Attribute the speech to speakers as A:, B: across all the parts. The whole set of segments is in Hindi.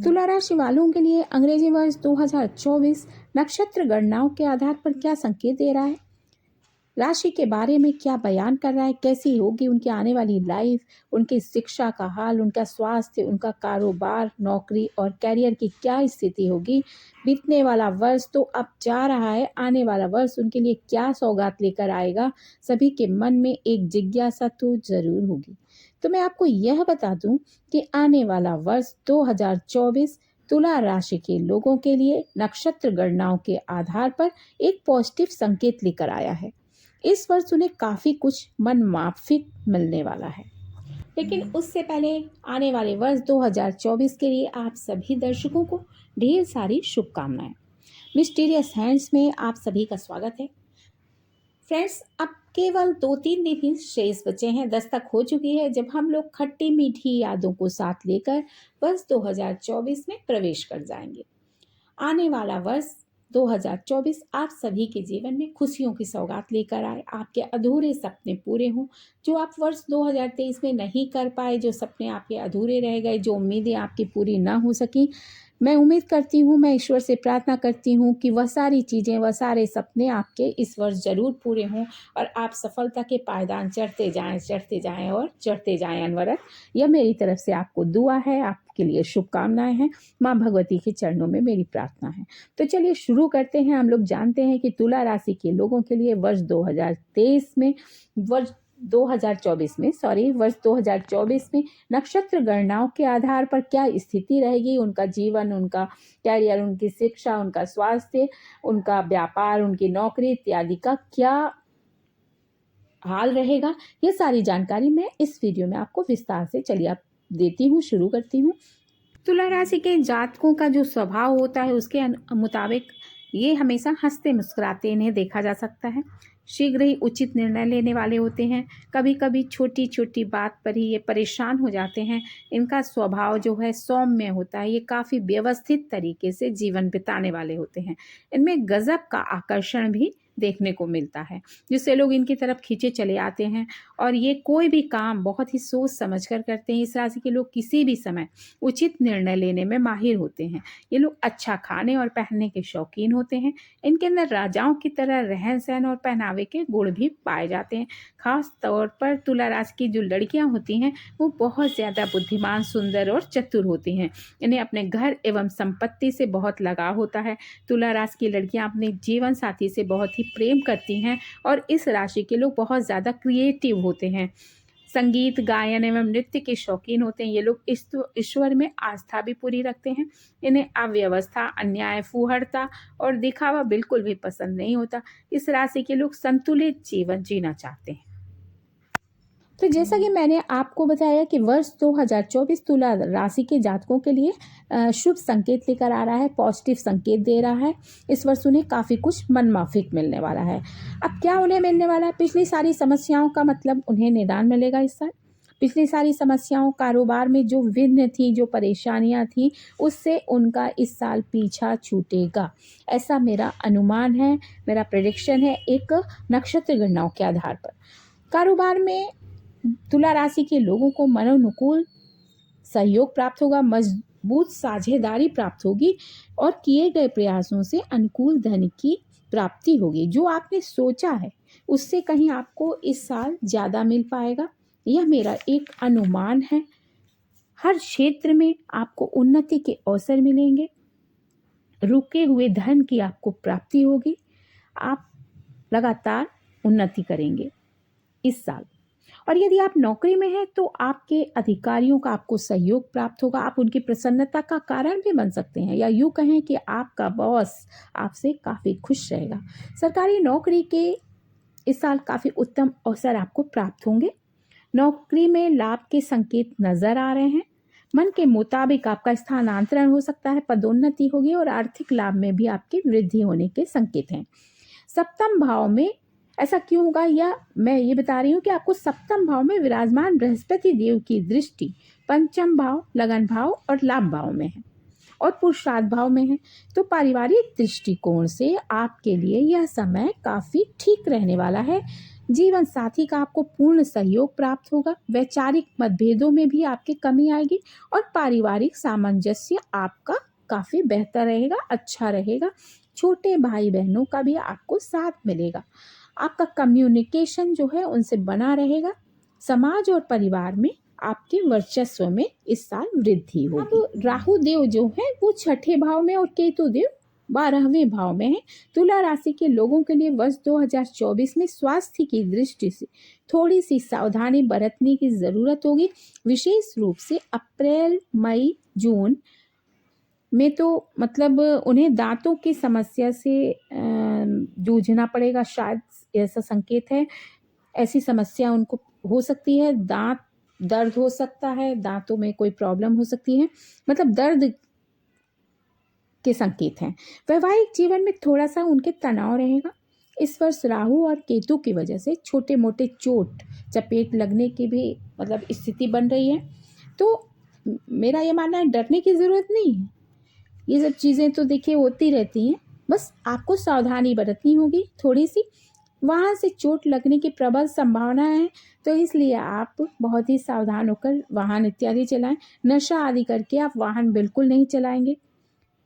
A: तुला राशि वालों के लिए अंग्रेजी वर्ष 2024 नक्षत्र गणनाओं के आधार पर क्या संकेत दे रहा है, राशि के बारे में क्या बयान कर रहा है, कैसी होगी उनकी आने वाली लाइफ, उनकी शिक्षा का हाल, उनका स्वास्थ्य, उनका कारोबार, नौकरी और कैरियर की क्या स्थिति होगी। बीतने वाला वर्ष तो अब जा रहा है, आने वाला वर्ष उनके लिए क्या सौगात लेकर आएगा, सभी के मन में एक जिज्ञासा तो जरूर होगी। तो मैं आपको यह बता दूं कि आने वाला वर्ष 2024 तुला राशि के लोगों के लिए नक्षत्र गणनाओं के आधार पर एक पॉजिटिव संकेत लेकर आया है। इस वर्ष उन्हें काफ़ी कुछ मन माफिक मिलने वाला है, लेकिन उससे पहले आने वाले वर्ष 2024 के लिए आप सभी दर्शकों को ढेर सारी शुभकामनाएं। मिस्टीरियस हैंड्स में आप सभी का स्वागत है। फ्रेंड्स, अब केवल 2-3 दिन ही शेष बचे हैं। दस्तक हो चुकी है जब हम लोग खट्टी मीठी यादों को साथ लेकर वर्ष 2024 में प्रवेश कर जाएंगे। आने वाला वर्ष 2024 आप सभी के जीवन में खुशियों की सौगात लेकर आए, आपके अधूरे सपने पूरे हों, जो आप वर्ष 2023 में नहीं कर पाए, जो सपने आपके अधूरे रह गए, जो उम्मीदें आपकी पूरी ना हो सकी। मैं उम्मीद करती हूँ, मैं ईश्वर से प्रार्थना करती हूँ कि वह सारी चीज़ें, वह सारे सपने आपके इस वर्ष ज़रूर पूरे हों और आप सफलता के पायदान चढ़ते जाएं और चढ़ते जाएं अनवरत। यह मेरी तरफ से आपको दुआ है, आपके लिए शुभकामनाएं हैं। माँ भगवती के चरणों में मेरी प्रार्थना है। तो चलिए शुरू करते हैं। हम लोग जानते हैं कि तुला राशि के लोगों के लिए वर्ष 2024 में नक्षत्र गणनाओं के आधार पर क्या स्थिति रहेगी, उनका जीवन, उनका कैरियर, उनकी शिक्षा, उनका स्वास्थ्य, उनका व्यापार, उनकी नौकरी इत्यादि का क्या हाल रहेगा, ये सारी जानकारी मैं इस वीडियो में आपको विस्तार से चलिए आप देती हूँ, शुरू करती हूँ। तुला राशि के जातकों का जो स्वभाव होता है उसके मुताबिक ये हमेशा हंसते मुस्कुराते इन्हें देखा जा सकता है। शीघ्र ही उचित निर्णय लेने वाले होते हैं। कभी कभी छोटी छोटी बात पर ही ये परेशान हो जाते हैं। इनका स्वभाव जो है सौम्य होता है। ये काफ़ी व्यवस्थित तरीके से जीवन बिताने वाले होते हैं। इनमें गजब का आकर्षण भी देखने को मिलता है, जिससे लोग इनकी तरफ खींचे चले आते हैं और ये कोई भी काम बहुत ही सोच समझ कर करते हैं। इस राशि के लोग किसी भी समय उचित निर्णय लेने में माहिर होते हैं। ये लोग अच्छा खाने और पहनने के शौकीन होते हैं। इनके अंदर राजाओं की तरह रहन सहन और पहनावे के गुण भी पाए जाते हैं। खास तौर पर तुला राशि की जो लड़कियां होती हैं वो बहुत ज़्यादा बुद्धिमान, सुंदर और चतुर होती हैं। इन्हें अपने घर एवं संपत्ति से बहुत लगाव होता है। तुला राशि की लड़कियां अपने जीवन साथी से बहुत ही प्रेम करती हैं और इस राशि के लोग बहुत ज़्यादा क्रिएटिव होते हैं। संगीत, गायन एवं नृत्य के शौकीन होते हैं। ये लोग ईश्वर में आस्था भी पूरी रखते हैं। इन्हें अव्यवस्था, अन्याय, फूहड़ता और दिखावा बिल्कुल भी पसंद नहीं होता। इस राशि के लोग संतुलित जीवन जीना चाहते हैं। तो जैसा कि मैंने आपको बताया कि वर्ष 2024 तुला राशि के जातकों के लिए शुभ संकेत लेकर आ रहा है, पॉजिटिव संकेत दे रहा है। इस वर्ष उन्हें काफ़ी कुछ मनमाफिक मिलने वाला है। अब क्या उन्हें मिलने वाला है? पिछली सारी समस्याओं का मतलब उन्हें निदान मिलेगा इस साल। पिछली सारी समस्याओं, कारोबार में जो विघ्न थी, जो परेशानियां थी, उससे उनका इस साल पीछा छूटेगा, ऐसा मेरा अनुमान है, मेरा प्रेडिक्शन है एक नक्षत्र गणनाओं के आधार पर। कारोबार में तुला राशि के लोगों को मनोनुकूल सहयोग प्राप्त होगा, मजबूत साझेदारी प्राप्त होगी और किए गए प्रयासों से अनुकूल धन की प्राप्ति होगी। जो आपने सोचा है उससे कहीं आपको इस साल ज़्यादा मिल पाएगा, यह मेरा एक अनुमान है। हर क्षेत्र में आपको उन्नति के अवसर मिलेंगे, रुके हुए धन की आपको प्राप्ति होगी, आप लगातार उन्नति करेंगे इस साल। और यदि आप नौकरी में हैं तो आपके अधिकारियों का आपको सहयोग प्राप्त होगा, आप उनकी प्रसन्नता का कारण भी बन सकते हैं, या यूँ कहें कि आपका बॉस आपसे काफ़ी खुश रहेगा। सरकारी नौकरी के इस साल काफ़ी उत्तम अवसर आपको प्राप्त होंगे। नौकरी में लाभ के संकेत नज़र आ रहे हैं। मन के मुताबिक आपका स्थानांतरण हो सकता है, पदोन्नति होगी और आर्थिक लाभ में भी आपकी वृद्धि होने के संकेत हैं। सप्तम भाव में ऐसा क्यों होगा, या मैं ये बता रही हूँ कि आपको सप्तम भाव में विराजमान बृहस्पति देव की दृष्टि पंचम भाव, लगन भाव और लाभ भाव में है और पुरुषार्थ भाव में है। तो पारिवारिक दृष्टिकोण से आपके लिए यह समय काफ़ी ठीक रहने वाला है। जीवन साथी का आपको पूर्ण सहयोग प्राप्त होगा। वैचारिक मतभेदों में भी आपकी कमी आएगी और पारिवारिक सामंजस्य आपका काफ़ी बेहतर रहेगा, अच्छा रहेगा। छोटे भाई बहनों का भी आपको साथ मिलेगा। आपका कम्युनिकेशन जो है उनसे बना रहेगा। समाज और परिवार में आपके वर्चस्व में इस साल वृद्धि होगी। अब राहु देव जो है वो छठे भाव में और केतु देव 12वें भाव में है। तुला राशि के लोगों के लिए वर्ष 2024 में स्वास्थ्य की दृष्टि से थोड़ी सी सावधानी बरतने की जरूरत होगी। विशेष रूप से अप्रैल, मई, जून में तो मतलब उन्हें दांतों की समस्या से जूझना पड़ेगा, शायद ऐसा संकेत है। ऐसी समस्या उनको हो सकती है, दांत दर्द हो सकता है, दांतों में कोई प्रॉब्लम हो सकती है, मतलब दर्द के संकेत हैं। वैवाहिक जीवन में थोड़ा सा उनके तनाव रहेगा। इस वर्ष राहु और केतु की वजह से छोटे मोटे चोट चपेट लगने की भी मतलब स्थिति बन रही है। तो मेरा ये मानना है डरने की ज़रूरत नहीं है। ये सब चीज़ें तो देखिए होती रहती हैं, बस आपको सावधानी बरतनी होगी थोड़ी सी। वहाँ से चोट लगने की प्रबल संभावना है, तो इसलिए आप बहुत ही सावधान होकर वाहन इत्यादि चलाएं। नशा आदि करके आप वाहन बिल्कुल नहीं चलाएंगे,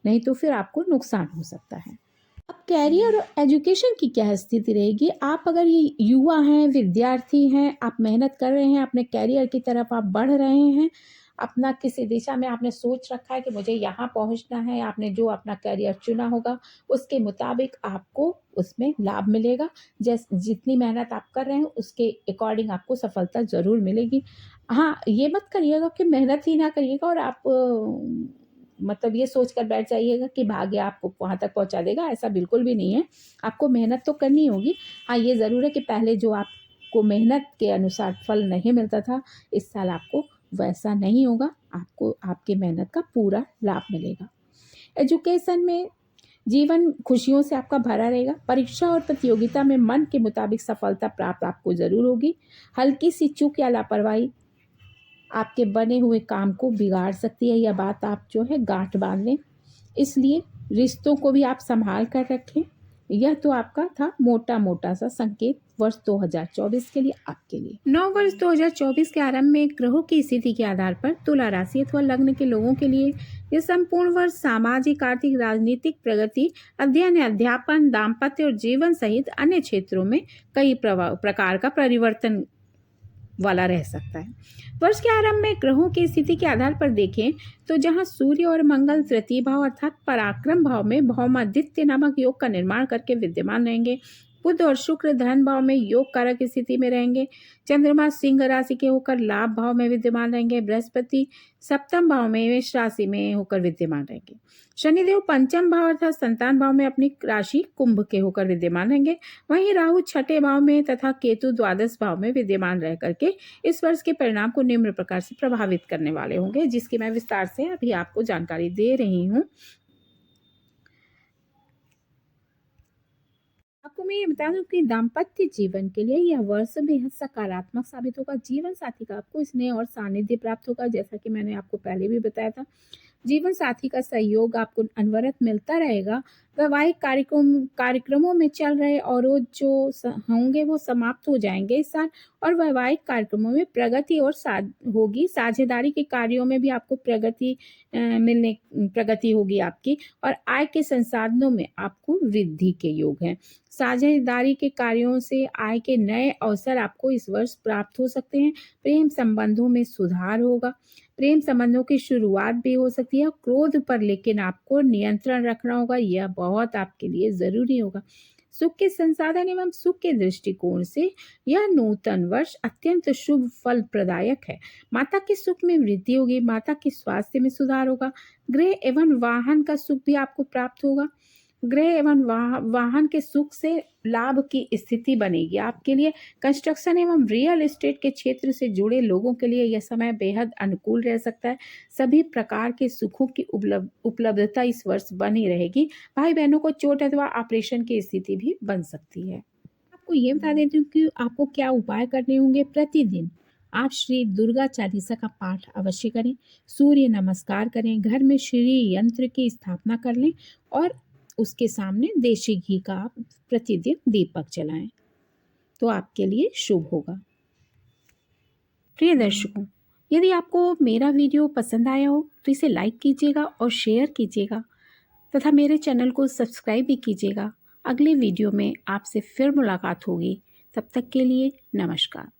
A: नहीं तो फिर आपको नुकसान हो सकता है। अब कैरियर और एजुकेशन की क्या स्थिति रहेगी? आप अगर ये युवा हैं, विद्यार्थी हैं, आप मेहनत कर रहे हैं, अपने कैरियर की तरफ आप बढ़ रहे हैं, अपना किसी दिशा में आपने सोच रखा है कि मुझे यहाँ पहुँचना है, आपने जो अपना कैरियर चुना होगा उसके मुताबिक आपको उसमें लाभ मिलेगा। जितनी मेहनत आप कर रहे हैं उसके अकॉर्डिंग आपको सफलता ज़रूर मिलेगी। हाँ, ये मत करिएगा कि मेहनत ही ना करिएगा और आप मतलब ये सोच कर बैठ जाइएगा कि भाग्य आपको वहाँ तक पहुँचा देगा, ऐसा बिल्कुल भी नहीं है। आपको मेहनत तो करनी होगी। हाँ, ये ज़रूर है कि पहले जो आपको मेहनत के अनुसार फल नहीं मिलता था, इस साल आपको वैसा नहीं होगा। आपको आपकी मेहनत का पूरा लाभ मिलेगा। एजुकेशन में जीवन खुशियों से आपका भरा रहेगा। परीक्षा और प्रतियोगिता में मन के मुताबिक सफलता प्राप्त आपको ज़रूर होगी। हल्की सी चूक या लापरवाही आपके बने हुए काम को बिगाड़ सकती है। यह बात आप जो है गांठ बांध लें। इसलिए रिश्तों को भी आप संभाल कर रखें। यह तो आपका था मोटा मोटा सा संकेत वर्ष 2024 के लिए आपके लिए। नव वर्ष 2024 के आरंभ में ग्रहों की स्थिति के आधार पर तुला राशि अथवा लग्न के लोगों के लिए यह संपूर्ण वर्ष सामाजिक, आर्थिक, राजनीतिक प्रगति, अध्ययन, अध्यापन, दाम्पत्य और जीवन सहित अन्य क्षेत्रों में कई प्रकार का परिवर्तन वाला रह सकता है। वर्ष के आरंभ में ग्रहों की स्थिति के आधार पर देखें तो जहां सूर्य और मंगल तृतीय भाव अर्थात पराक्रम भाव में भौमादित्य नामक योग का निर्माण करके विद्यमान रहेंगे। बुध और शुक्र धन भाव में योग कारक स्थिति में रहेंगे। चंद्रमा सिंह राशि के होकर लाभ भाव में विद्यमान रहेंगे। बृहस्पति सप्तम भाव में मेष राशि में होकर विद्यमान रहेंगे। शनिदेव पंचम भाव अर्थात संतान भाव में अपनी राशि कुंभ के होकर विद्यमान रहेंगे। वहीं राहु छठे भाव में तथा केतु द्वादश भाव में विद्यमान रह करके इस वर्ष के परिणाम को निम्न प्रकार से प्रभावित करने वाले होंगे, जिसकी मैं विस्तार से अभी आपको जानकारी दे रही हूँ। आपको मैं ये बता दूं कि दाम्पत्य जीवन के लिए यह वर्ष बेहद सकारात्मक साबित होगा। जीवन साथी का आपको स्नेह और सानिध्य प्राप्त होगा, जैसा कि मैंने आपको पहले भी बताया था। जीवन साथी का सहयोग आपको अनवरत मिलता रहेगा। वैवाहिक कार्यक्रमों में चल रहे अवरोध जो होंगे वो समाप्त हो जाएंगे इस साल, और वैवाहिक कार्यक्रमों में प्रगति और होगी। साझेदारी के कार्यों में भी आपको प्रगति होगी आपकी, और आय के संसाधनों में आपको वृद्धि के योग हैं। साझेदारी के कार्यों से आय के नए अवसर आपको इस वर्ष प्राप्त हो सकते हैं। प्रेम संबंधों में सुधार होगा। प्रेम संबंधों की शुरुआत भी हो सकती है। क्रोध पर लेकिन आपको नियंत्रण रखना होगा, यह बहुत आपके लिए जरूरी होगा। सुख के संसाधन एवं सुख के दृष्टिकोण से यह नूतन वर्ष अत्यंत शुभ फल प्रदायक है। माता के सुख में वृद्धि होगी। माता के स्वास्थ्य में सुधार होगा। गृह एवं वाहन का सुख भी आपको प्राप्त होगा। गृह एवं वाहन के सुख से लाभ की स्थिति बनेगी आपके लिए। कंस्ट्रक्शन एवं रियल एस्टेट के क्षेत्र से जुड़े लोगों के लिए यह समय बेहद अनुकूल रह सकता है। सभी प्रकार के सुखों की उपलब्धता इस वर्ष बनी रहेगी। भाई बहनों को चोट अथवा ऑपरेशन की स्थिति भी बन सकती है। आपको ये बता देती हूँ कि आपको क्या उपाय करने होंगे। प्रतिदिन आप श्री दुर्गा चालीसा का पाठ अवश्य करें। सूर्य नमस्कार करें। घर में श्री यंत्र की स्थापना कर लें और उसके सामने देशी घी का आप प्रतिदिन दीपक जलाएं। तो आपके लिए शुभ होगा। प्रिय दर्शकों, यदि आपको मेरा वीडियो पसंद आया हो तो इसे लाइक कीजिएगा और शेयर कीजिएगा तथा मेरे चैनल को सब्सक्राइब भी कीजिएगा। अगले वीडियो में आपसे फिर मुलाकात होगी। तब तक के लिए नमस्कार।